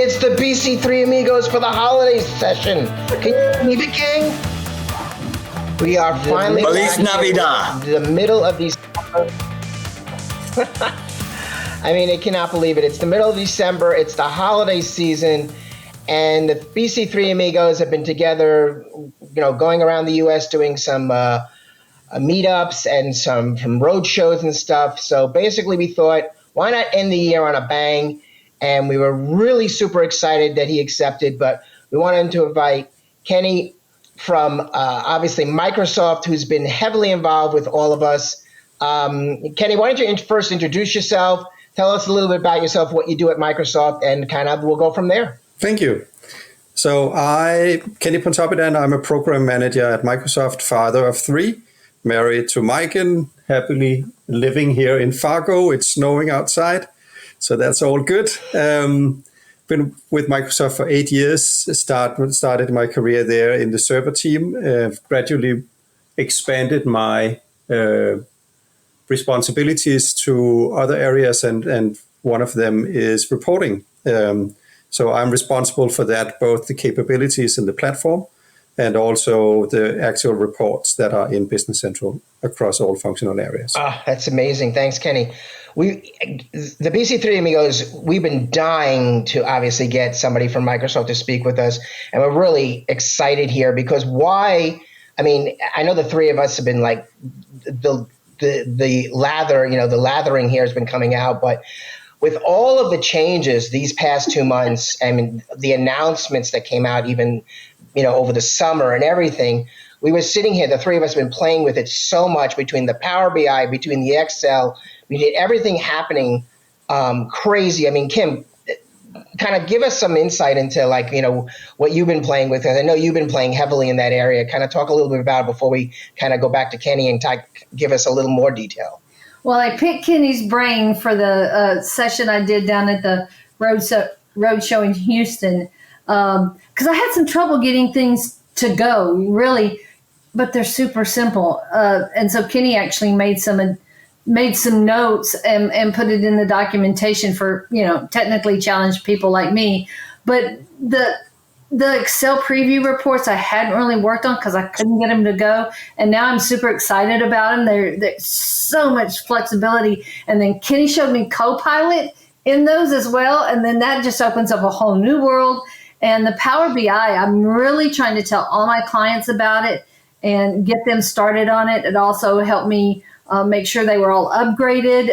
It's the BC3 Amigos for the holiday session. Can you believe it, King? We are finally Feliz Navidad. The middle of December. I mean, I cannot believe it. It's the middle of December. It's the holiday season. And the BC3 Amigos have been together, going around the U.S. doing some meetups and some road shows and stuff. So basically we thought, why not end the year on a bang? And we were really super excited that he accepted, but we wanted to invite Kennie from obviously Microsoft, who's been heavily involved with all of us. Kennie, why don't you first introduce yourself? Tell us a little bit about yourself, what you do at Microsoft, and kind of we'll go from there. Thank you. So Kennie Pontoppidan, I'm a program manager at Microsoft, father of 3, married to Maiken, happily living here in Fargo. It's snowing outside, so that's all good. Been with Microsoft for 8 years, started my career there in the server team, gradually expanded my responsibilities to other areas, and one of them is reporting. So I'm responsible for that, both the capabilities in the platform and also the actual reports that are in Business Central across all functional areas. That's amazing. Thanks, Kennie. The BC3 Amigos, we've been dying to obviously get somebody from Microsoft to speak with us, and we're really excited here because why? I mean, I know the three of us have been like the lather, the lathering here has been coming out, but with all of the changes these past 2 months, I mean, the announcements that came out even, over the summer and everything, we were sitting here, the three of us have been playing with it so much between the Power BI, between the Excel, we did everything happening crazy. I mean, Kim, kind of give us some insight into what you've been playing with. I know you've been playing heavily in that area. Kind of talk a little bit about it before we kind of go back to Kennie and give us a little more detail. Well, I picked Kennie's brain for the session I did down at the road show in Houston because I had some trouble getting things to go, really, but they're super simple. And so Kennie actually made some notes and put it in the documentation for, technically challenged people like me. But the Excel preview reports I hadn't really worked on because I couldn't get them to go. And now I'm super excited about them. There's so much flexibility. And then Kennie showed me Copilot in those as well. And then that just opens up a whole new world. And the Power BI, I'm really trying to tell all my clients about it and get them started on it. It also helped me make sure they were all upgraded.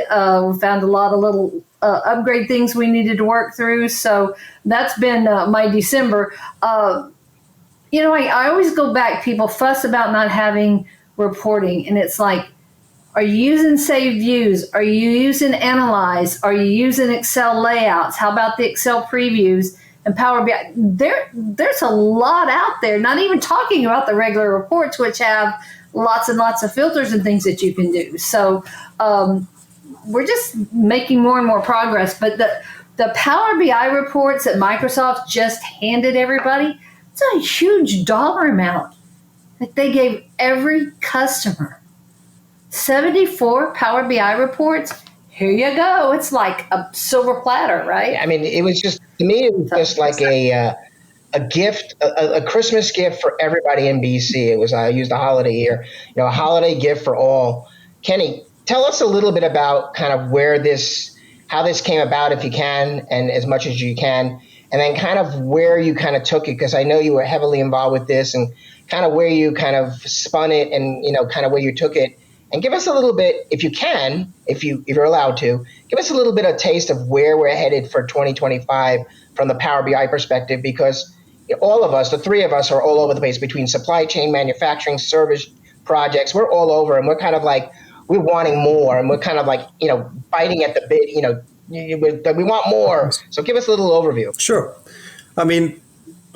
We found a lot of little upgrade things we needed to work through. So that's been my December. I always go back, people fuss about not having reporting. And it's like, are you using saved views? Are you using Analyze? Are you using Excel layouts? How about the Excel previews and Power BI? There's a lot out there, not even talking about the regular reports, which have lots and lots of filters and things that you can do. So we're just making more and more progress. But the Power BI reports that Microsoft just handed everybody, it's a huge dollar amount that they gave every customer. 74 Power BI reports. Here you go. It's like a silver platter, right? I mean, it was just, to me, it was just like a gift, a Christmas gift for everybody in BC. It was, I used a holiday here, a holiday gift for all. Kennie, tell us a little bit about kind of how this came about, if you can, and as much as you can, and then kind of where you kind of took it, because I know you were heavily involved with this, and kind of where you kind of spun it and, kind of where you took it. And give us a little bit, if you can, if you're allowed to, give us a little bit of taste of where we're headed for 2025 from the Power BI perspective, because all of us, the three of us, are all over the place between supply chain, manufacturing, service projects. We're all over, and we're kind of like, we're wanting more, and we're kind of like, biting at the bit, we want more. So give us a little overview. Sure. I mean,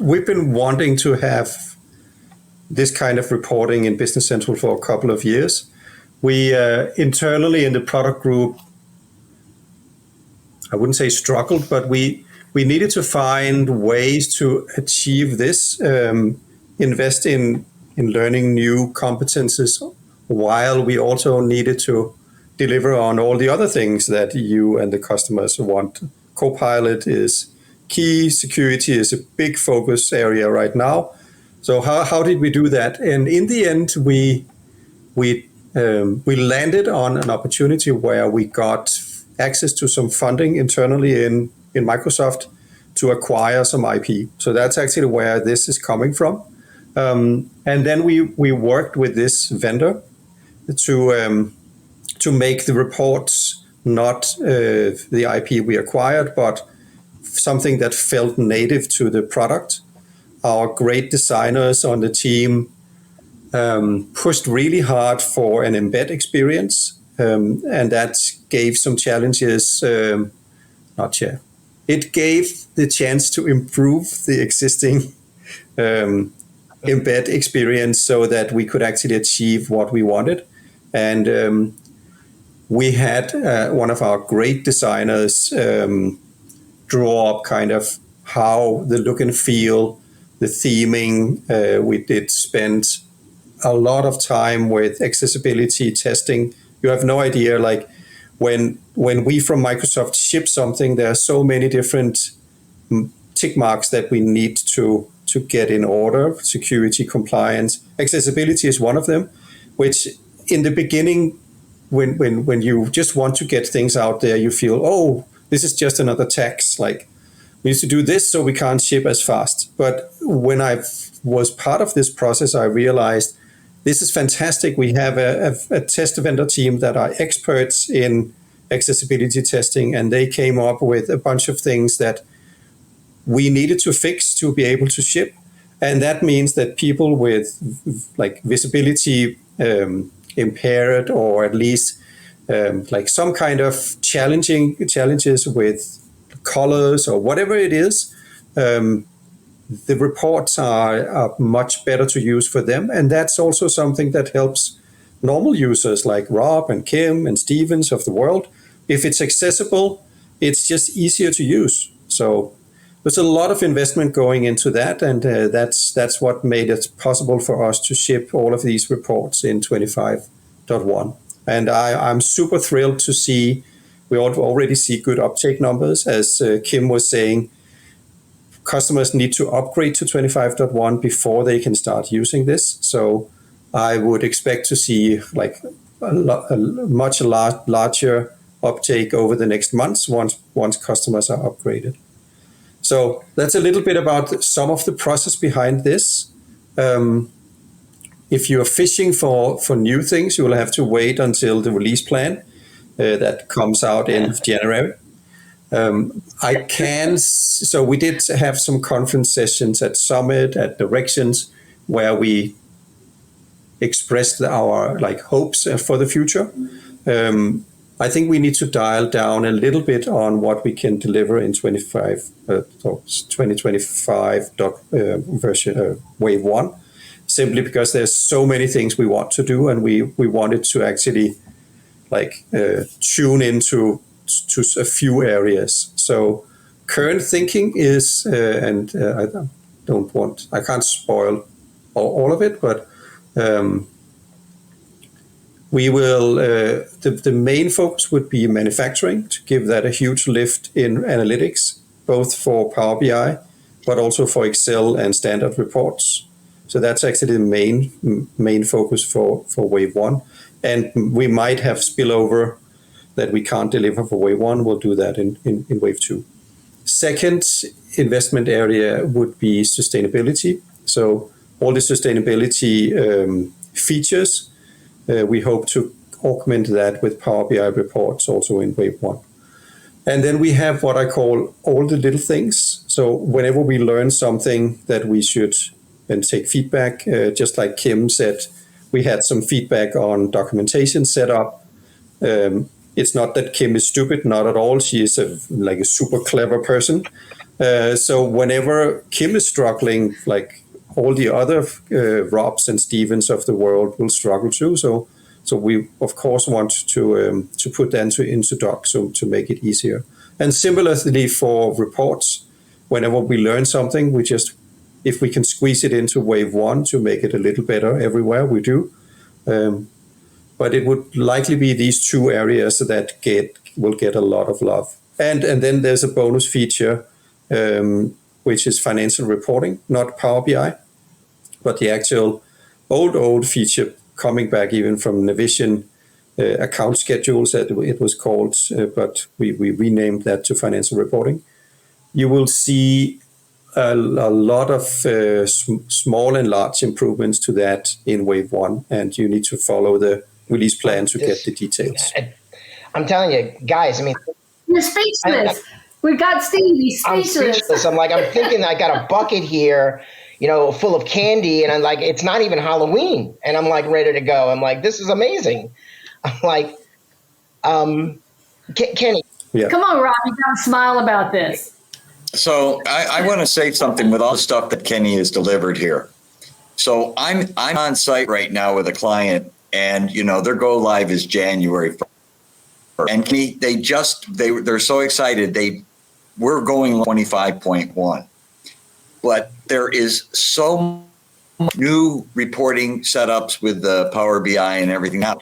we've been wanting to have this kind of reporting in Business Central for a couple of years. We internally in the product group, I wouldn't say struggled, but we needed to find ways to achieve this, invest in learning new competences, while we also needed to deliver on all the other things that you and the customers want. Copilot is key security is a big focus area right now. So how did we do that? And in the end, we landed on an opportunity where we got access to some funding internally in Microsoft to acquire some IP. So that's actually where this is coming from. And then we worked with this vendor to make the reports not the IP we acquired, but something that felt native to the product. Our great designers on the team pushed really hard for an embed experience, and that gave some challenges. It gave the chance to improve the existing embed experience so that we could actually achieve what we wanted. And we had one of our great designers draw up kind of how the look and feel, the theming. We did spend a lot of time with accessibility testing. You have no idea, like when we from Microsoft ship something, there are so many different tick marks that we need to get in order. Security, compliance, accessibility is one of them, which in the beginning, when you just want to get things out there, you feel, oh, this is just another tax. Like, we used to do this, so we can't ship as fast. But when I was part of this process, I realized this is fantastic. We have a test vendor team that are experts in accessibility testing, and they came up with a bunch of things that we needed to fix to be able to ship. And that means that people with like visibility impaired, or at least like some kind of challenges with colors or whatever it is, the reports are much better to use for them. And that's also something that helps normal users like Rob and Kim and Stevens of the world. If it's accessible, it's just easier to use. So there's a lot of investment going into that, and that's what made it possible for us to ship all of these reports in 25.1. And I'm super thrilled to see, we already see good uptake numbers. As Kim was saying, customers need to upgrade to 25.1 before they can start using this. So I would expect to see like a much larger uptake over the next months once customers are upgraded. So that's a little bit about some of the process behind this. If you're fishing for new things, you will have to wait until the release plan that comes out in January. So we did have some conference sessions at Summit, at Directions, where we expressed our like hopes for the future. I think we need to dial down a little bit on what we can deliver in 2025 version wave 1, simply because there's so many things we want to do, and we wanted to actually like tune into a few areas. So current thinking is, I can't spoil all of it, but we will, the main focus would be manufacturing, to give that a huge lift in analytics, both for Power BI, but also for Excel and standard reports. So that's actually the main focus for wave 1. And we might have spillover that we can't deliver for wave 1. We'll do that in wave 2. Second investment area would be sustainability. So all the sustainability features, we hope to augment that with Power BI reports also in wave 1. And then we have what I call all the little things. So whenever we learn something that we should then take feedback, just like Kim said, we had some feedback on documentation setup. It's not that Kim is stupid, not at all. She is a super clever person. So whenever Kim is struggling, like all the other Robs and Stevens of the world will struggle too. So we of course want to put that into docs to make it easier. And similarly for reports, whenever we learn something, we just, if we can squeeze it into wave 1 to make it a little better everywhere, we do. But it would likely be these two areas that will get a lot of love. And then there's a bonus feature which is financial reporting, not Power BI, but the actual old feature coming back even from Navision account schedules, that it was called, but we renamed that to financial reporting. You will see a lot of small and large improvements to that in wave one, and you need to follow the release plan to get the details. I'm telling you, guys, I mean, you're speechless. We got Steve. He's speechless. I'm speechless. I'm thinking I got a bucket here, full of candy, and I'm like, it's not even Halloween, and I'm like ready to go. I'm like, this is amazing. I'm like, Kenny. Yeah. Come on, Rob, you got to smile about this. So I want to say something with all the stuff that Kenny has delivered here. So I'm on site right now with a client, and their go live is January 1st. And Kenny, they're so excited. We're going 25.1, but there is so much new reporting setups with the Power BI and everything now.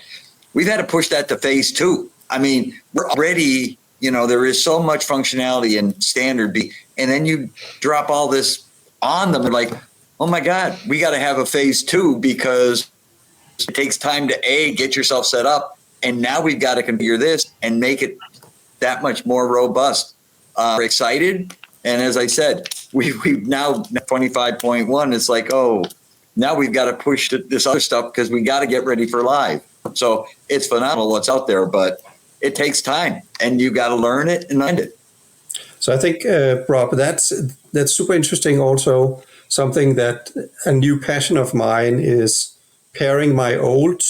We've had to push that to phase 2. I mean, we're already. There is so much functionality in standard B, and then you drop all this on them. They're like, oh my God, we got to have a phase 2 because it takes time to get yourself set up. And now we've got to configure this and make it that much more robust. We're excited. And as I said, we've now 25.1. It's like, oh, now we've got to push this other stuff because we got to get ready for live. So it's phenomenal what's out there, but it takes time, and you got to learn it and learn it. So I think, Rob, that's super interesting. Also, something that a new passion of mine is pairing my old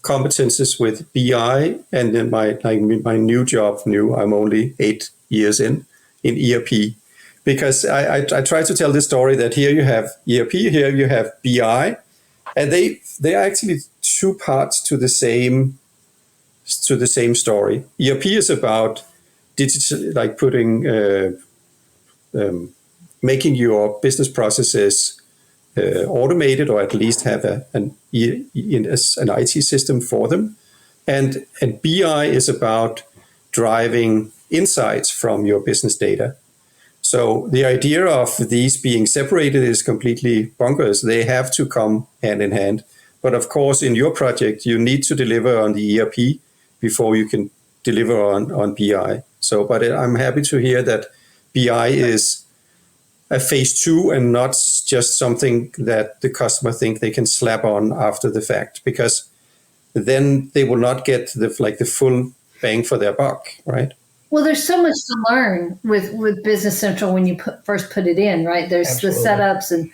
competences with BI, and then my new job. I'm only 8 years in ERP, because I try to tell this story that here you have ERP, here you have BI, and they are actually two parts to the same story. ERP is about digital, like putting, making your business processes automated, or at least have an IT system for them. And BI is about driving insights from your business data. So the idea of these being separated is completely bonkers. They have to come hand in hand. But of course, in your project, you need to deliver on the ERP before you can deliver on BI. So, but I'm happy to hear that BI is a phase 2 and not just something that the customer think they can slap on after the fact, because then they will not get the full bang for their buck, right? Well, there's so much to learn with Business Central when you first put it in, right? There's Absolutely. The setups and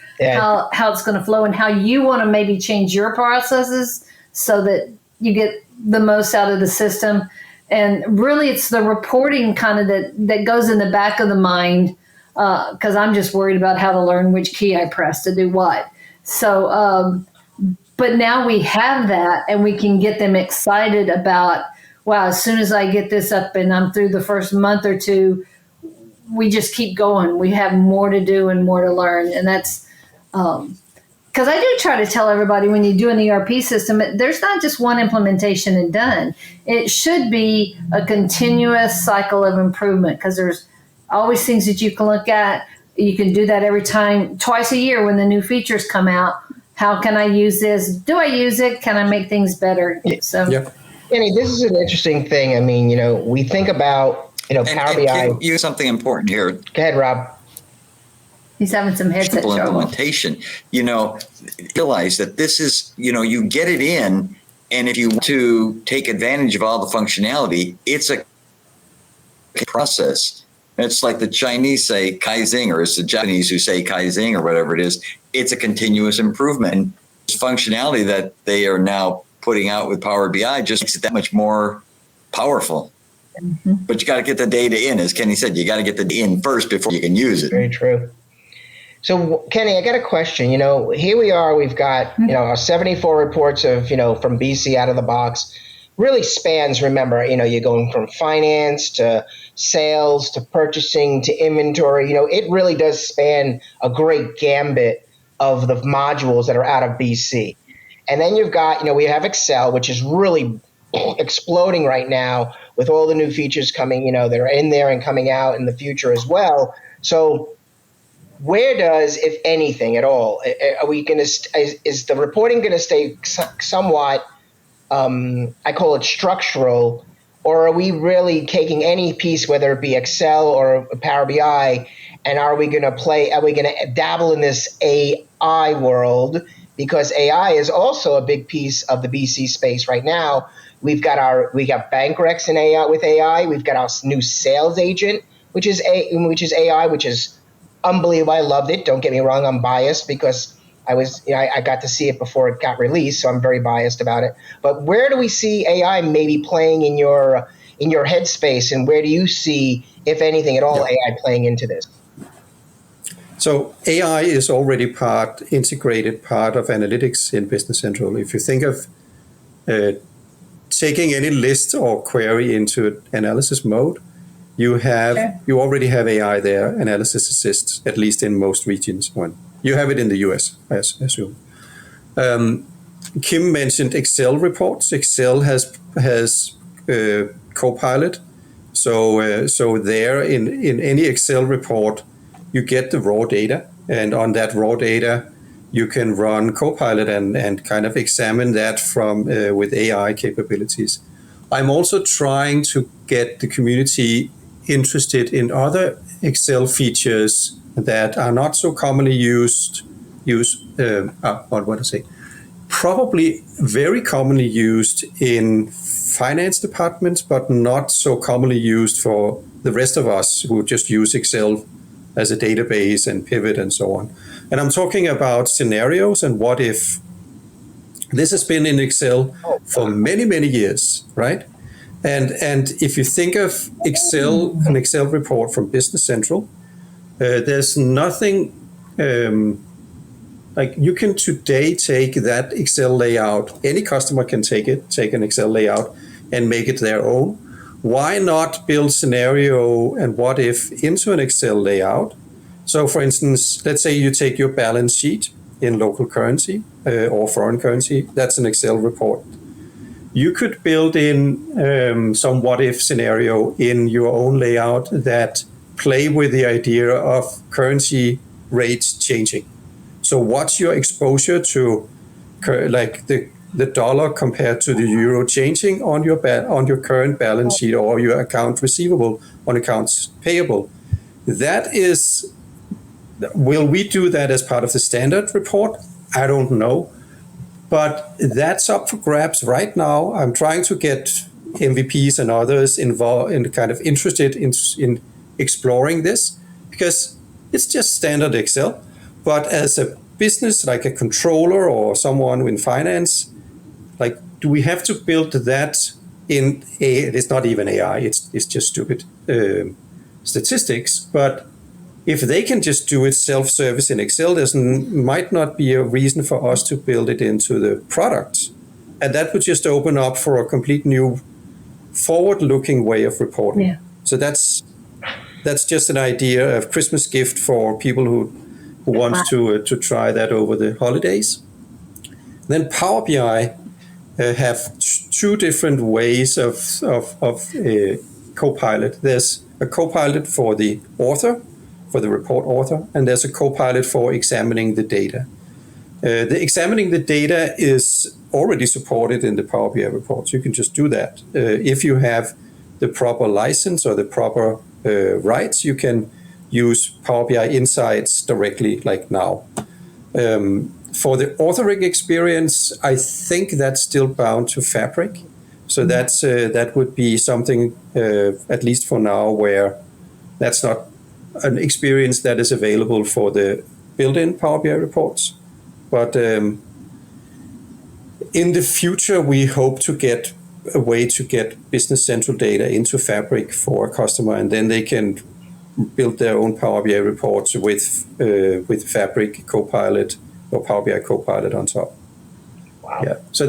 how it's going to flow, and how you want to maybe change your processes so that you get the most out of the system. And really, it's the reporting kind of that goes in the back of the mind, because I'm just worried about how to learn which key I press to do what. So, but now we have that, and we can get them excited about, wow, as soon as I get this up and I'm through the first month or two, we just keep going. We have more to do and more to learn. And that's because I do try to tell everybody, when you do an ERP system, there's not just one implementation and done. It should be a continuous cycle of improvement, because there's always things that you can look at. You can do that every time, twice a year when the new features come out. How can I use this? Do I use it? Can I make things better? So. Yeah. Kenny, this is an interesting thing. I mean, we think about, Power BI. You something important here. Go ahead, Rob. He's having some headset trouble. Implementation. Realize that this is, you get it in, and if you want to take advantage of all the functionality, it's a process. It's like the Chinese say Kaizen, or it's the Japanese who say Kaizen, or whatever it is. It's a continuous improvement. And functionality that they are now putting out with Power BI just makes it that much more powerful. Mm-hmm. But you got to get the data in. As Kenny said, you got to get the data in first before you can use it. Very true. So, Kenny, I got a question. Here we are. We've got, 74 reports of, from BC out of the box. Really spans, remember, you're going from finance to sales to purchasing to inventory. It really does span a great gambit of the modules that are out of BC. And then you've got, we have Excel, which is really exploding right now with all the new features coming, that are in there and coming out in the future as well. So where does, if anything at all, are we going to, is the reporting going to stay somewhat, I call it structural, or are we really taking any piece, whether it be Excel or Power BI, and are we going to dabble in this AI world? Because AI is also a big piece of the BC space right now. We got bank recs in AI with AI. We've got our new sales agent, which is AI, which is unbelievable. I loved it. Don't get me wrong. I'm biased because I got to see it before it got released, so I'm very biased about it. But where do we see AI maybe playing in your headspace, and where do you see, if anything at all, AI playing into this? So AI is already integrated part of analytics in Business Central. If you think of taking any list or query into analysis mode, you already have AI there, Analysis Assist, at least in most regions. You have it in the US, I assume. Kim mentioned Excel reports. Excel has Copilot. So there in any Excel report, you get the raw data, and on that raw data, you can run Copilot and kind of examine that from with AI capabilities. I'm also trying to get the community interested in other Excel features that are not so commonly probably very commonly used in finance departments, but not so commonly used for the rest of us who just use Excel as a database and pivot and so on. And I'm talking about scenarios and what if. This has been in Excel for many, many years, right? And if you think of an Excel report from Business Central, there's nothing like you can today take that Excel layout. Any customer can take an Excel layout and make it their own. Why not build scenario and what if into an Excel layout? So for instance, let's say you take your balance sheet in local currency or foreign currency. That's an Excel report. You could build in some what if scenario in your own layout that play with the idea of currency rates changing. So what's your exposure to like the dollar compared to the euro changing on your current balance sheet or your account receivable on accounts payable? Will we do that as part of the standard report? I don't know. But that's up for grabs right now. I'm trying to get MVPs and others involved and kind of interested in exploring this because it's just standard Excel. But as a business, like a controller or someone in finance, like, do we have to build that in it's not even AI, it's just stupid statistics. But if they can just do it self-service in Excel, there might not be a reason for us to build it into the product. And that would just open up for a complete new forward-looking way of reporting. Yeah. So that's just an idea of Christmas gift for people who wants to try that over the holidays. Then Power BI have two different ways of Copilot. There's a Copilot for the author, for the report author, and there's a Copilot for examining the data. The examining the data is already supported in the Power BI reports. You can just do that. If you have the proper license or the proper rights, you can use Power BI Insights directly like now. For the authoring experience, I think that's still bound to Fabric. So that would be something, at least for now, where that's not an experience that is available for the built-in Power BI reports. But in the future, we hope to get a way to get Business Central data into Fabric for a customer, and then they can build their own Power BI reports with Fabric Copilot or Power BI Copilot on top. Wow. Yeah. So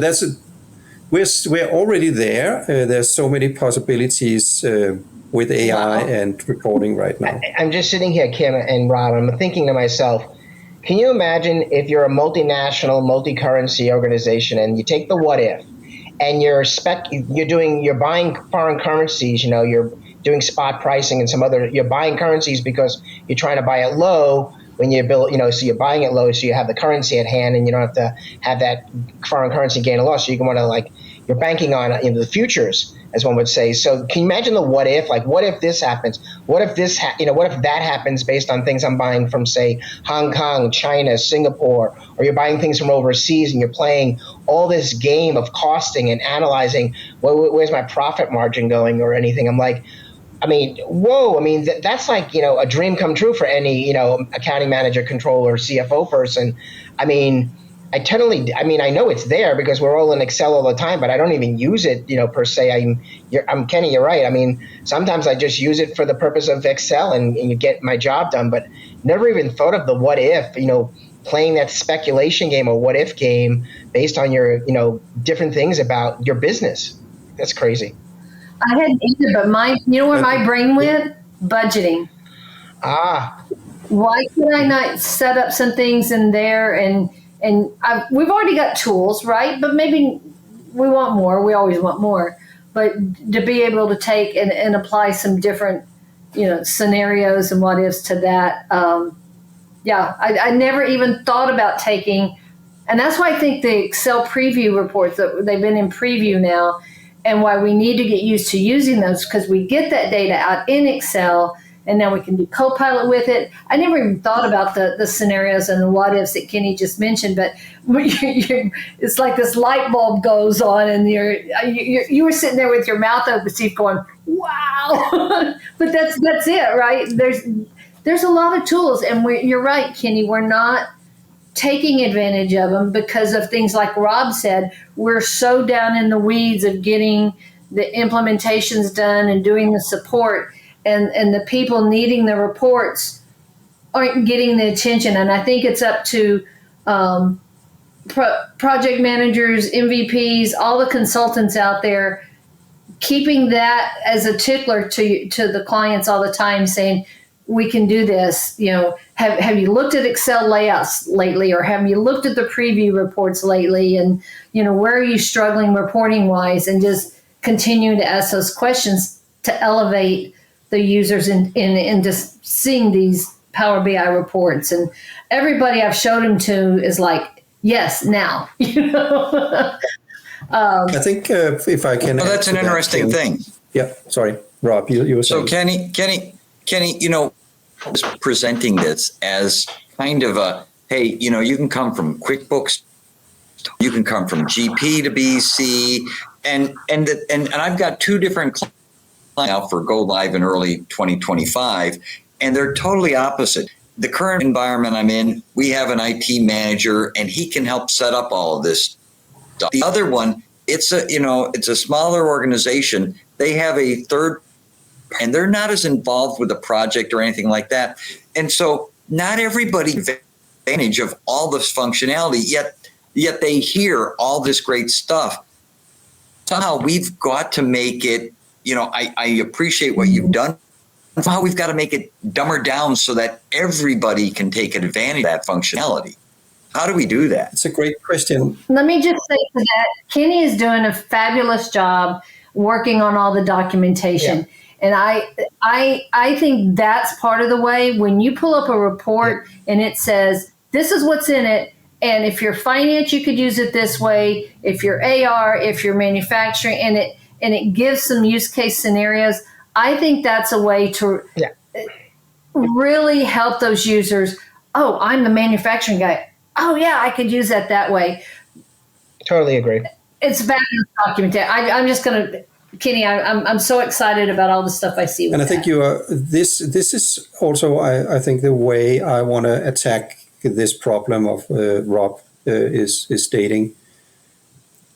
we're already there. There's so many possibilities with AI and reporting right now. I'm just sitting here, Kim and Rob, I'm thinking to myself, can you imagine if you're a multinational, multi-currency organization and you take the what if and you're buying foreign currencies, you're doing spot pricing and some other, you're buying currencies because you're trying to buy it low when you build, so you're buying it low, so you have the currency at hand and you don't have to have that foreign currency gain or loss. So you can want to you're banking on the futures, as one would say. So can you imagine the what if? Like, what if this happens? What if this, what if that happens based on things I'm buying from, say, Hong Kong, China, Singapore, or you're buying things from overseas and you're playing all this game of costing and analyzing, where's my profit margin going or anything? I'm like, whoa, that's like, a dream come true for any, accounting manager, controller, CFO person. I know it's there because we're all in Excel all the time, but I don't even use it, per se. I'm Kenny, you're right. Sometimes I just use it for the purpose of Excel and you get my job done, but never even thought of the what if, playing that speculation game or what if game based on your, different things about your business. That's crazy. I hadn't either, but where my brain went? Budgeting. Why can I not set up some things in there and we've already got tools, right? But maybe we want more. We always want more. But to be able to take and apply some different, scenarios and what ifs to that. I never even thought about taking, and that's why I think the Excel preview reports, that they've been in preview now, and why we need to get used to using those, because we get that data out in Excel and now we can do Copilot with it. I never even thought about the scenarios and the what ifs that Kenny just mentioned, but it's like this light bulb goes on and you were sitting there with your mouth open, Steve, going, wow. But that's it, right? There's a lot of tools, and you're right, Kenny, we're not taking advantage of them because of things like Rob said. We're so down in the weeds of getting the implementations done and doing the support, and the people needing the reports aren't getting the attention. And I think it's up to project managers, MVPs, all the consultants out there, keeping that as a tickler to the clients all the time, saying, we can do this. Have you looked at Excel layouts lately, or have you looked at the preview reports lately? And, where are you struggling reporting wise? And just continue to ask those questions to elevate the users in just seeing these Power BI reports. And everybody I've showed them to is like, yes, now. I think if I can. Well, that's an interesting thing. Yeah, sorry, Rob, you were saying. So Kenny, was presenting this as kind of a, hey, you can come from QuickBooks, you can come from GP to BC, and I've got two different clients now for go live in early 2025, and they're totally opposite. The current environment I'm in, we have an IT manager, and he can help set up all of this stuff. The other one, it's a smaller organization. They have a third, and they're not as involved with the project or anything like that. And so not everybody takes advantage of all this functionality, yet they hear all this great stuff. Somehow we've got to make it, I appreciate what you've done. Somehow we've got to make it dumber down so that everybody can take advantage of that functionality. How do we do that? It's a great question. Let me just say to that, Kenny is doing a fabulous job working on all the documentation. Yeah. And I think that's part of the way. When you pull up a report and it says, this is what's in it, and if you're finance, you could use it this way. If you're AR, if you're manufacturing, and it gives some use case scenarios, I think that's a way to really help those users. Oh, I'm the manufacturing guy. Oh, yeah, I could use that way. Totally agree. It's fabulous documentation. I'm just going to... Kenny, I'm so excited about all the stuff I see. And I think you are. This is also, I think, the way I want to attack this problem of Rob is stating.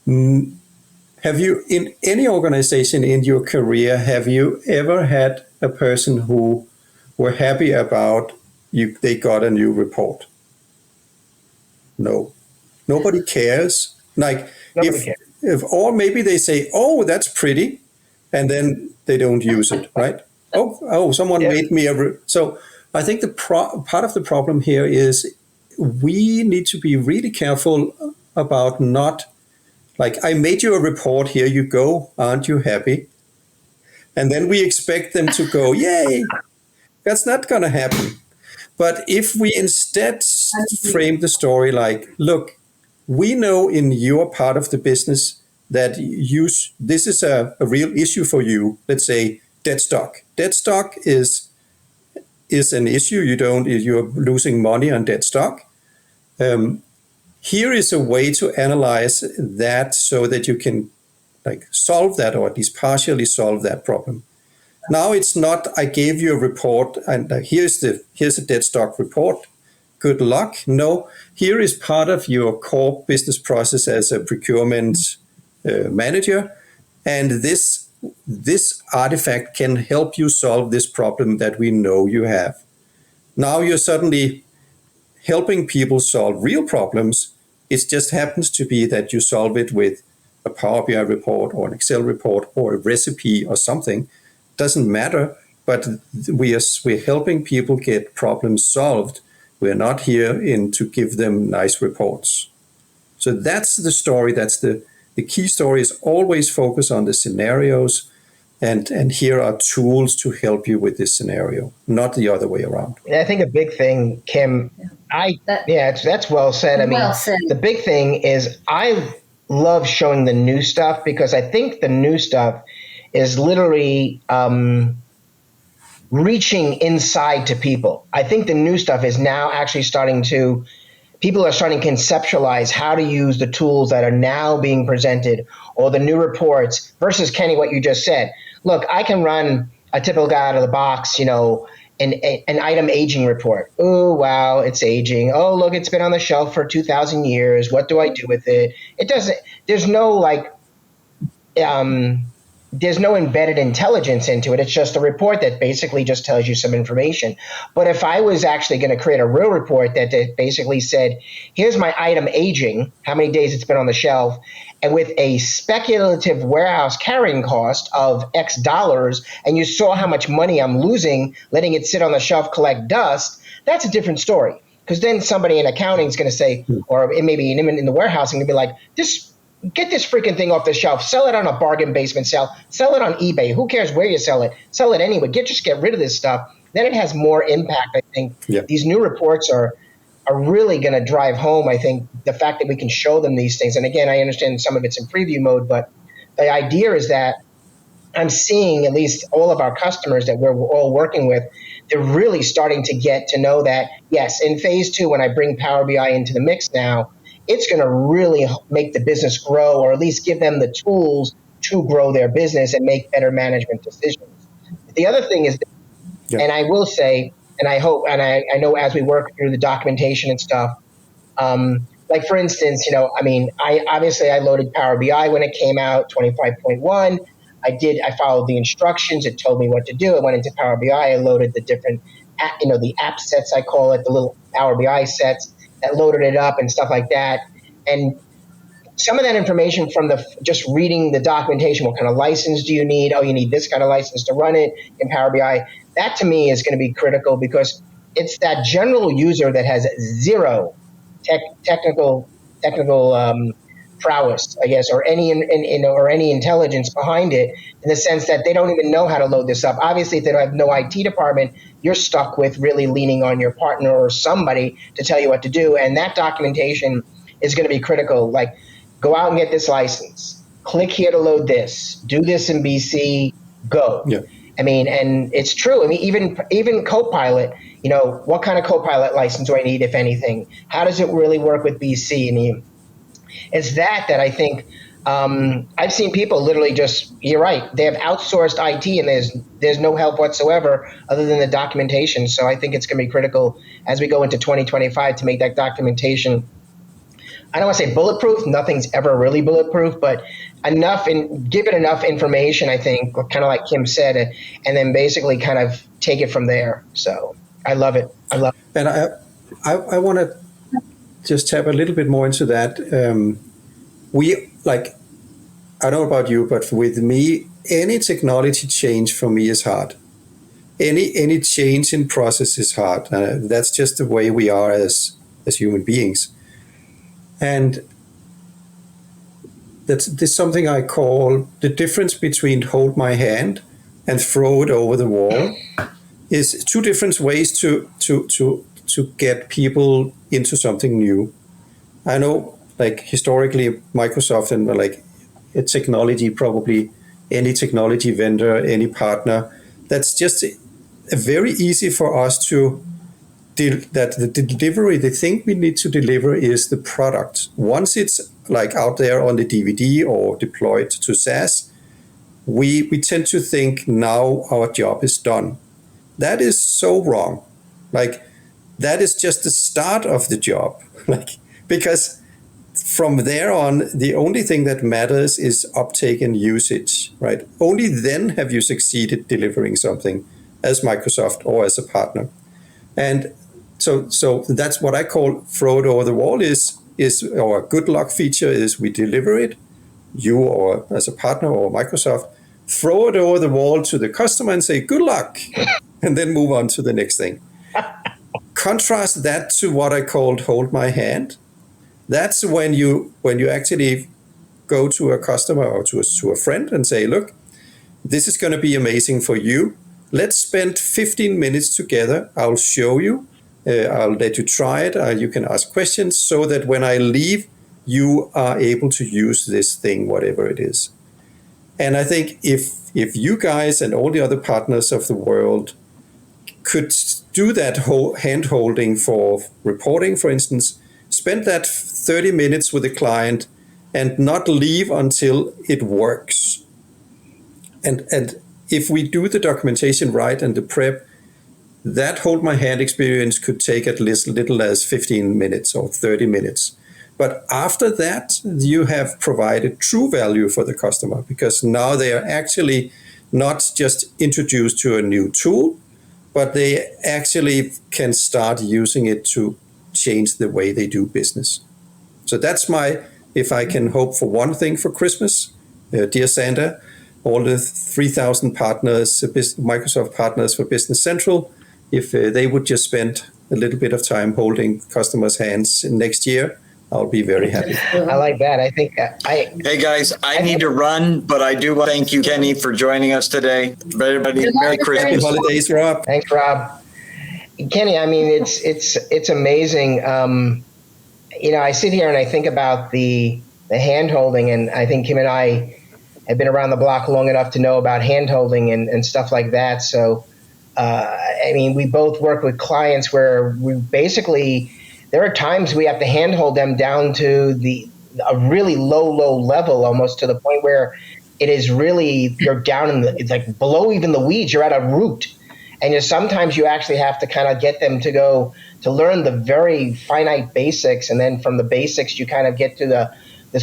Have you, in any organization in your career, have you ever had a person who were happy about they got a new report? No, nobody cares. Like Nobody cares. Or maybe they say, oh, that's pretty, and then they don't use it, right? Oh, someone made me so I think the part of the problem here is we need to be really careful about not, like, I made you a report, here you go, aren't you happy? And then we expect them to go, yay. That's not going to happen. But if we instead frame the story like, look, we know in your part of the business that this is a real issue for you. Let's say dead stock. Dead stock is an issue. You're losing money on dead stock. Here is a way to analyze that so that you can solve that, or at least partially solve that problem. Now it's not, I gave you a report and here's a dead stock report. Good luck. No, here is part of your core business process as a procurement manager. And this artifact can help you solve this problem that we know you have. Now you're suddenly helping people solve real problems. It just happens to be that you solve it with a Power BI report or an Excel report or a recipe or something. Doesn't matter, but we're helping people get problems solved. We're not here to give them nice reports. So that's the story. That's the key story is always focus on the scenarios, and here are tools to help you with this scenario, not the other way around. I think a big thing, Kim, that's well said. I mean, the big thing is I love showing the new stuff because I think the new stuff is literally reaching inside to people. I think the new stuff is now actually people are starting to conceptualize how to use the tools that are now being presented or the new reports versus, Kenny, what you just said. Look, I can run a typical guy out of the box, an item aging report. Oh, wow, it's aging. Oh, look, it's been on the shelf for 2,000 years. What do I do with it? There's no embedded intelligence into it. It's just a report that basically just tells you some information. But if I was actually going to create a real report that basically said, here's my item aging, how many days it's been on the shelf, and with a speculative warehouse carrying cost of X dollars, and you saw how much money I'm losing letting it sit on the shelf, collect dust, that's a different story. Because then somebody in accounting is going to say, or it may be in the warehousing, going to be like, get this freaking thing off the shelf, sell it on a bargain basement sell it on eBay. Who cares where you sell it anyway. Just get rid of this stuff. Then it has more impact. I think These new reports are really going to drive home, I think, the fact that we can show them these things. And again, I understand some of it's in preview mode, but the idea is that I'm seeing at least all of our customers that we're all working with, they're really starting to get to know that, yes, in phase 2, when I bring Power BI into the mix now, it's going to really make the business grow, or at least give them the tools to grow their business and make better management decisions. The other thing is, and I will say, and I hope, and I know as we work through the documentation and stuff, like for instance, I loaded Power BI when it came out, 25.1. I followed the instructions. It told me what to do. I went into Power BI. I loaded the different, the app sets, I call it, the little Power BI sets that loaded it up and stuff like that. And some of that information from just reading the documentation, what kind of license do you need? Oh, you need this kind of license to run it in Power BI. That to me is going to be critical because it's that general user that has zero technical prowess, I guess, or any intelligence behind it, in the sense that they don't even know how to load this up. Obviously, if they don't have no IT department, you're stuck with really leaning on your partner or somebody to tell you what to do. And that documentation is going to be critical. Like, go out and get this license. Click here to load this. Do this in BC. Go. Yeah. And it's true. Even Copilot, what kind of Copilot license do I need, if anything? How does it really work with BC? It's that I think I've seen people literally you're right, they have outsourced IT and there's no help whatsoever other than the documentation. So I think it's going to be critical as we go into 2025 to make that documentation, I don't want to say bulletproof, nothing's ever really bulletproof, but give it enough information, I think, kind of like Kim said, and then basically kind of take it from there. So I love it. And I want to just tap a little bit more into that. I don't know about you, but with me, any technology change for me is hard. Any change in process is hard. That's just the way we are as human beings. And there's something I call the difference between hold my hand and throw it over the wall is two different ways to get people into something new. I know, like historically, Microsoft and like a technology, probably any technology vendor, any partner, that's just very easy for us to that the delivery, the thing we need to deliver is the product. Once it's like out there on the DVD or deployed to SaaS, we tend to think now our job is done. That is so wrong. Like, that is just the start of the job. Like, because from there on, the only thing that matters is uptake and usage, right? Only then have you succeeded delivering something as Microsoft or as a partner. And so that's what I call throw it over the wall is our good luck feature is we deliver it, you or as a partner or Microsoft, throw it over the wall to the customer and say, good luck, and then move on to the next thing. Contrast that to what I called hold my hand. That's when you actually go to a customer or to a friend and say, look, this is going to be amazing for you. Let's spend 15 minutes together. I'll show you. I'll let you try it. You can ask questions so that when I leave, you are able to use this thing, whatever it is. And I think if you guys and all the other partners of the world could do that whole hand-holding for reporting, for instance, spend that 30 minutes with the client and not leave until it works. And if we do the documentation right and the prep, that hold my hand experience could take at least little as 15 minutes or 30 minutes. But after that, you have provided true value for the customer because now they are actually not just introduced to a new tool, but they actually can start using it to change the way they do business. So that's if I can hope for one thing for Christmas, dear Santa, all the 3,000 partners, Microsoft partners for Business Central, if they would just spend a little bit of time holding customers' hands next year, I'll be very happy. I like that. I think Hey guys, I need to run, but I do want to thank you, Kenny, for joining us today. Everybody, Merry Christmas. Happy holidays, Rob. Thanks, Rob. Kenny, I mean, it's amazing. I sit here and I think about the hand holding, and I think Kim and I have been around the block long enough to know about hand holding and stuff like that. So, I mean, we both work with clients where we basically, there are times we have to handhold them down to a really low level, almost to the point where it is really, you're down it's like below even the weeds, you're at a root. And sometimes you actually have to kind of get them to learn the very finite basics. And then from the basics, you kind of get to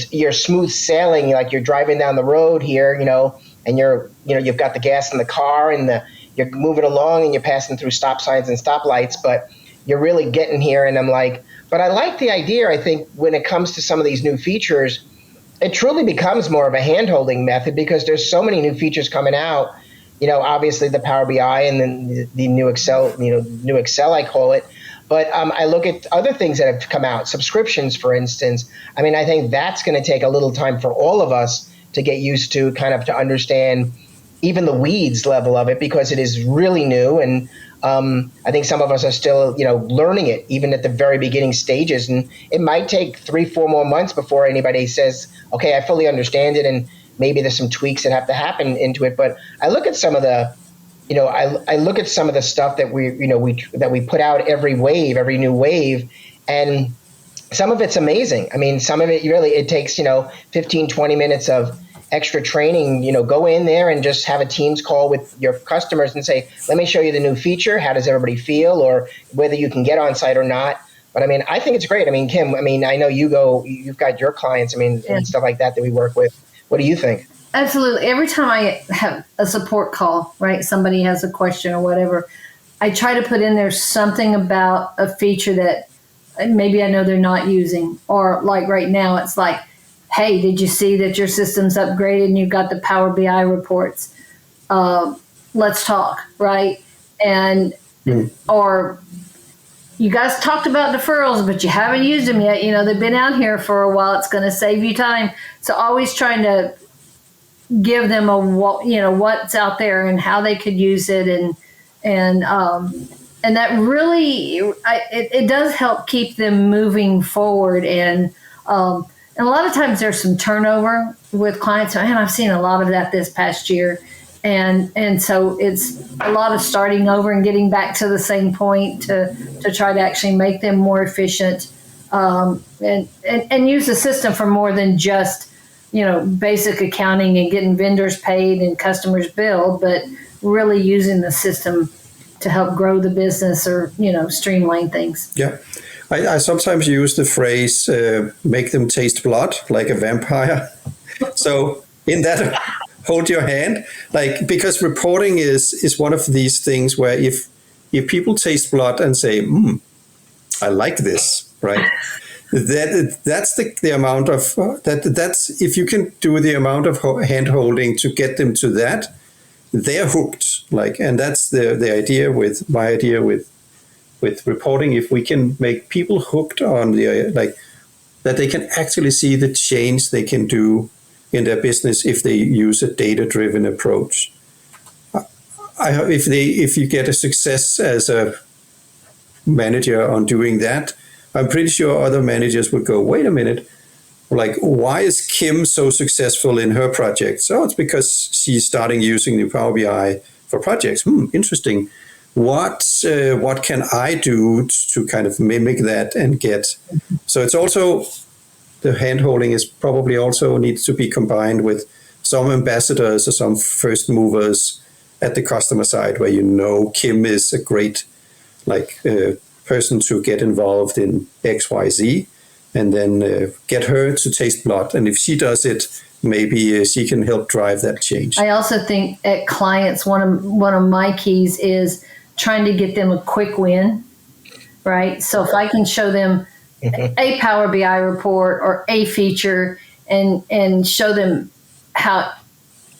you're smooth sailing, like you're driving down the road here, and you've got the gas in the car and you're moving along and you're passing through stop signs and stoplights, but you're really getting here. And I'm like, but I like the idea. I think when it comes to some of these new features, it truly becomes more of a hand-holding method because there's so many new features coming out. Obviously the Power BI and then the new Excel, new Excel, I call it. But I look at other things that have come out, subscriptions, for instance. I mean, I think that's going to take a little time for all of us to get used to, kind of to understand even the weeds level of it, because it is really new. And I think some of us are still, learning it, even at the very beginning stages. And it might take 3-4 more months before anybody says, okay, I fully understand it. And maybe there's some tweaks that have to happen into it. But I look at some of the, I look at some of the stuff that we put out every new wave, and some of it's amazing. I mean, some of it it takes, 15, 20 minutes of extra training. Go in there and just have a Teams call with your customers and say, let me show you the new feature. How does everybody feel, or whether you can get on site or not. But I mean, I think it's great. I mean, Kim, I know you've got your clients, and stuff like that we work with. What do you think? Absolutely. Every time I have a support call, right, somebody has a question or whatever, I try to put in there something about a feature that maybe I know they're not using. Or like right now, it's like, hey, did you see that your system's upgraded and you've got the Power BI reports? Let's talk, right? And or you guys talked about deferrals, but you haven't used them yet. They've been out here for a while. It's going to save you time. So always trying to give them what's out there and how they could use it, and that really it does help keep them moving forward. And a lot of times there's some turnover with clients, and I've seen a lot of that this past year. And so it's a lot of starting over and getting back to the same point to try to actually make them more efficient, and use the system for more than just, basic accounting and getting vendors paid and customers billed, but really using the system to help grow the business or, streamline things. Yeah. I sometimes use the phrase, make them taste blood like a vampire. So in that, hold your hand, because reporting is one of these things where if people taste blood and say, I like this, right? That's the amount of that's if you can do the amount of hand holding to get them to that, they're hooked. And that's the idea with my idea with reporting. If we can make people hooked on the that they can actually see the change they can do in their business if they use a data-driven approach. If you get a success as a manager on doing that, I'm pretty sure other managers would go, wait a minute, why is Kim so successful in her projects? Oh, it's because she's starting using the Power BI for projects. Interesting. What can I do to kind of mimic that and get? So it's also, the hand-holding is probably also needs to be combined with some ambassadors or some first movers at the customer side, where Kim is a great person to get involved in XYZ, and then get her to taste blood. And if she does it, maybe she can help drive that change. I also think at clients, one of my keys is trying to get them a quick win, right? So if I can show them a Power BI report or a feature and show them how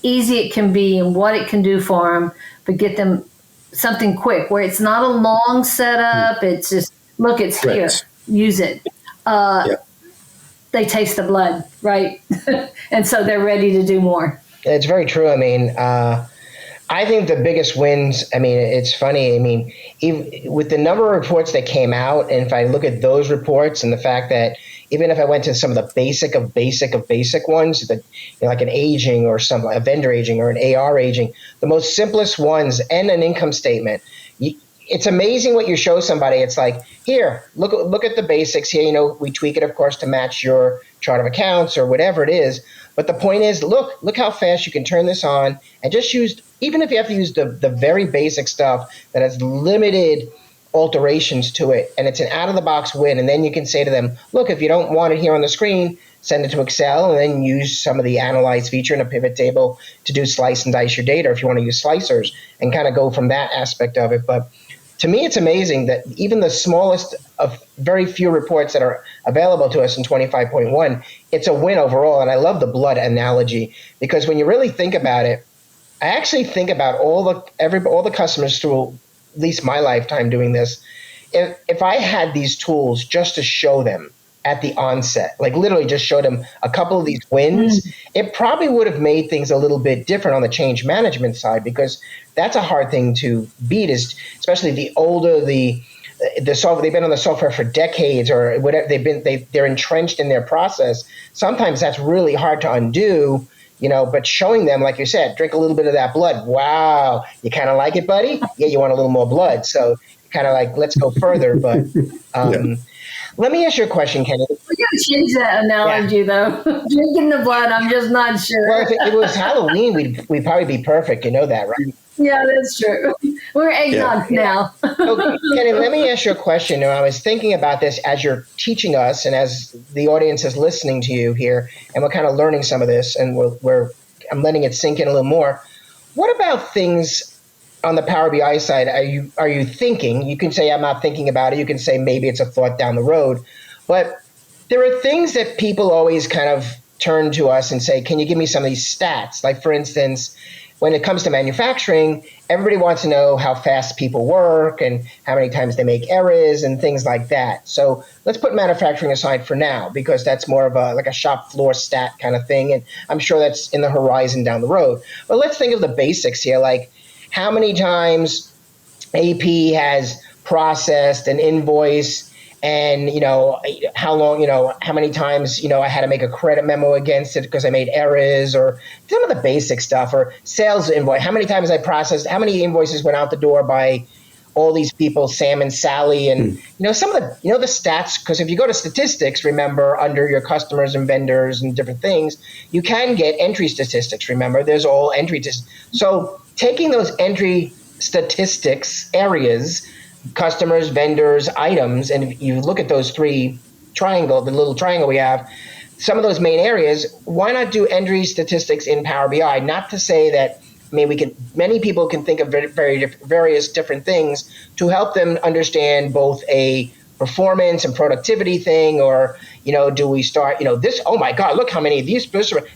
easy it can be and what it can do for them, but get them something quick where it's not a long setup. It's just, look, it's here, use it. They taste the blood, right? And so they're ready to do more. It's very true. I mean, I think the biggest wins, it's funny. Even with the number of reports that came out, and if I look at those reports and the fact that even if I went to some of the basic ones, that like an aging or a vendor aging or an AR aging, the most simplest ones, and an income statement, it's amazing what you show somebody. It's like, here, look at the basics here. We tweak it, of course, to match your chart of accounts or whatever it is. But the point is, look how fast you can turn this on, and just use, even if you have to use the very basic stuff that has limited alterations to it, and it's an out-of-the-box win. And then you can say to them, look, if you don't want it here on the screen, send it to Excel, and then use some of the analyze feature in a pivot table to do slice and dice your data if you want to use slicers, and kind of go from that aspect of it. But to me, it's amazing that even the smallest of very few reports that are available to us in 25.1, it's a win overall. And I love the blood analogy, because when you really think about it, I actually think about all the customers through at least my lifetime doing this. If I had these tools just to show them at the onset, literally just show them a couple of these wins, it probably would have made things a little bit different on the change management side, because that's a hard thing to beat, is especially the older the software, they've been on the software for decades or whatever, they're entrenched in their process. Sometimes that's really hard to undo, but showing them, like you said, drink a little bit of that blood. Wow, you kind of like it, buddy? Yeah, you want a little more blood. So kind of let's go further. But let me ask you a question, Kenny. We got to change that analogy, though. Drinking the blood, I'm just not sure. Well, if it was Halloween, we'd probably be perfect. You know that, right? Yeah, that's true. We're eggnog now. Okay, Kenny, let me ask you a question. I was thinking about this as you're teaching us and as the audience is listening to you here, and we're kind of learning some of this, and I'm letting it sink in a little more. What about things on the Power BI side are you thinking? You can say, I'm not thinking about it. You can say maybe it's a thought down the road. But there are things that people always kind of turn to us and say, can you give me some of these stats? Like, for instance, when it comes to manufacturing, everybody wants to know how fast people work and how many times they make errors and things like that. So let's put manufacturing aside for now, because that's more of a shop floor stat kind of thing. And I'm sure that's in the horizon down the road. But let's think of the basics here, like how many times AP has processed an invoice, and how long, how many times I had to make a credit memo against it because I made errors, or some of the basic stuff, or sales invoice, how many times I processed, how many invoices went out the door by all these people, Sam and Sally, and some of the the stats. Because if you go to statistics, remember, under your customers and vendors and different things, you can get entry statistics. Remember, there's all entry so taking those entry statistics areas, customers, vendors, items, and if you look at those three the little triangle we have, some of those main areas, why not do entry statistics in Power BI? Not to say that many people can think of various different things to help them understand both a performance and productivity thing, or do we start this, oh my god, look how many of these,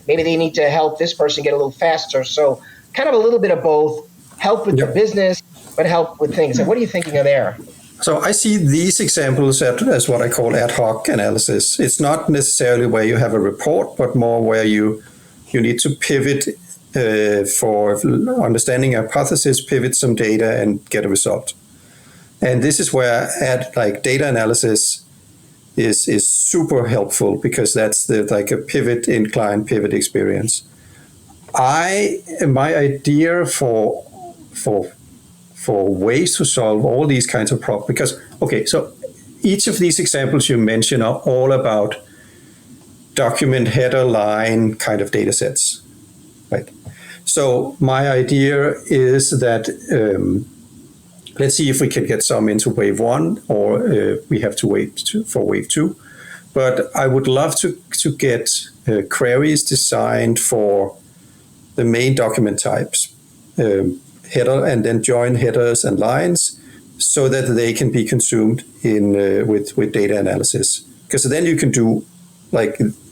maybe they need to help this person get a little faster. So kind of a little bit of both, help with the business but help with things. So what are you thinking of there? So I see these examples as what I call ad hoc analysis. It's not necessarily where you have a report, but more where you need to pivot for understanding a hypothesis, pivot some data and get a result. And this is where data analysis is super helpful, because that's a pivot in client pivot experience. My idea for ways to solve all these kinds of problems, because so each of these examples you mentioned are all about document header line kind of data sets, right? So my idea is that let's see if we can get some into wave 1, or we have to wait for wave 2. But I would love to get queries designed for the main document types, header, and then join headers and lines, so that they can be consumed in with data analysis. Because then you can do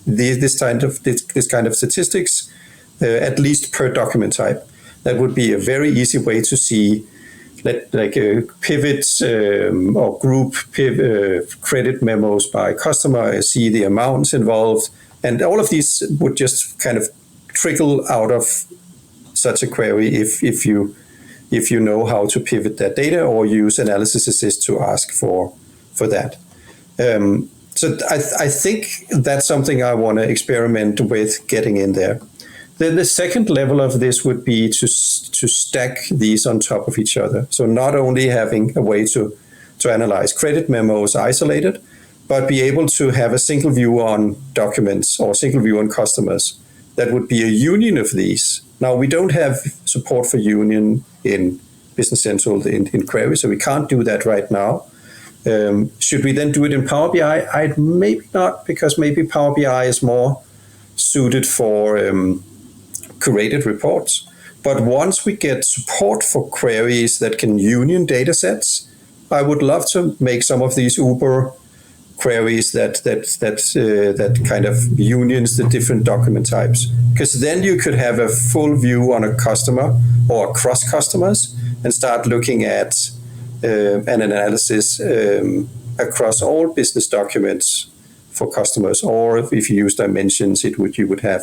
this kind of statistics, at least per document type. That would be a very easy way to see pivots or group credit memos by customer, see the amounts involved, and all of these would just kind of trickle out of such a query if you know how to pivot that data or use Analysis Assist to ask for that. So I think that's something I want to experiment with getting in there. Then the second level of this would be to stack these on top of each other. So not only having a way to analyze credit memos isolated, but be able to have a single view on documents or single view on customers. That would be a union of these. Now, we don't have support for union in Business Central in query, so we can't do that right now. Should we then do it in Power BI? I'd maybe not, because maybe Power BI is more suited for curated reports. But once we get support for queries that can union data sets, I would love to make some of these Uber queries that kind of unions the different document types. Because then you could have a full view on a customer or across customers and start looking at an analysis across all business documents for customers. Or if you use dimensions, you would have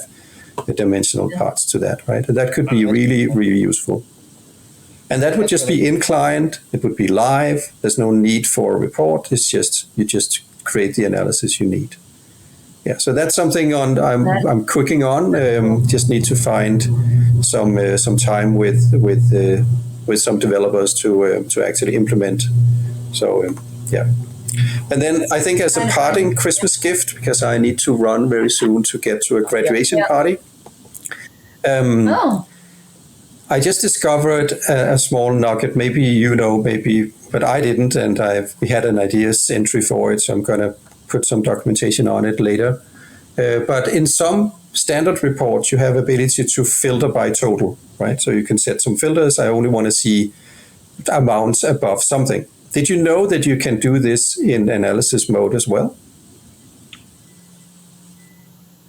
the dimensional parts to that, right? And that could be really, really useful. And that would just be in client. It would be live. There's no need for a report. It's just you just create the analysis you need. Yeah, so that's something I'm cooking on. Just need to find some time with some developers to actually implement. So yeah. And then I think as a parting Christmas gift, because I need to run very soon to get to a graduation party. I just discovered a small nugget. Maybe maybe, but I didn't, and we had an ideas entry for it, so I'm going to put some documentation on it later. But in some standard reports, you have ability to filter by total, right? So you can set some filters. I only want to see amounts above something. Did you know that you can do this in analysis mode as well?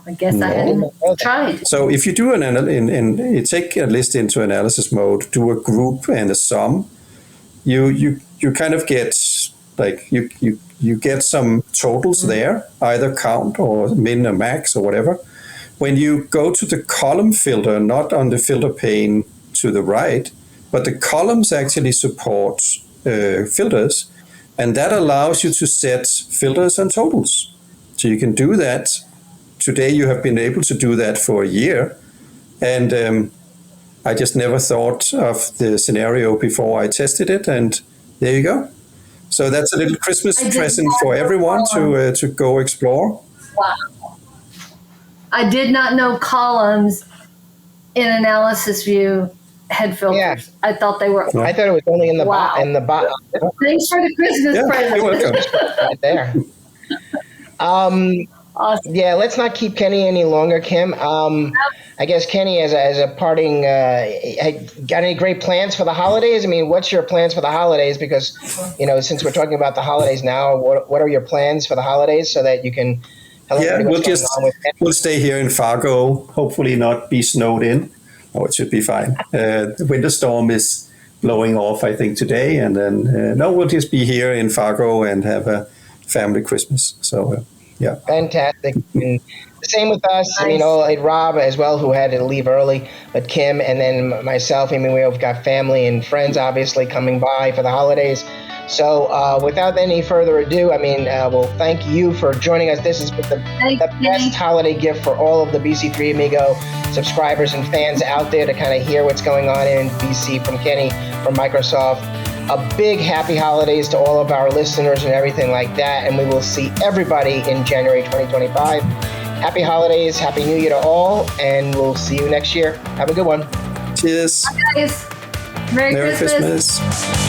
I guess I hadn't tried. So if you do you take a list into analysis mode, do a group and a sum, you kind of get like you get some totals there, either count or min or max or whatever. When you go to the column filter, not on the filter pane to the right, but the columns actually support filters, and that allows you to set filters and totals. So you can do that. Today you have been able to do that for a year, and I just never thought of the scenario before I tested it, and there you go. So that's a little Christmas present for everyone to go explore. Wow. I did not know columns in analysis view had filters. Yeah. I thought they were. I thought it was only in the Wow. bottom. Thanks for the Christmas present. You're welcome. Right there. Awesome. Yeah, let's not keep Kenny any longer, Kim. I guess Kenny, as a parting, got any great plans for the holidays? I mean, what's your plans for the holidays? Because, since we're talking about the holidays now, what are your plans for the holidays so that you can tell everybody what's going on with Kenny? We'll stay here in Fargo. Hopefully, not be snowed in. Oh, it should be fine. The winter storm is blowing off, I think, today, and then we'll just be here in Fargo and have a family Christmas. So. Yeah. Fantastic. And the same with us, Nice. Rob as well, who had to leave early, but Kim and then myself, we've got family and friends obviously coming by for the holidays. So without any further ado, we'll thank you for joining us. This is the best holiday gift for all of the BC3 Amigo subscribers and fans out there to kind of hear what's going on in BC from Kenny from Microsoft. A big happy holidays to all of our listeners and everything like that. And we will see everybody in January 2025. Happy holidays. Happy New Year to all. And we'll see you next year. Have a good one. Cheers. Guys, Merry Christmas. Christmas.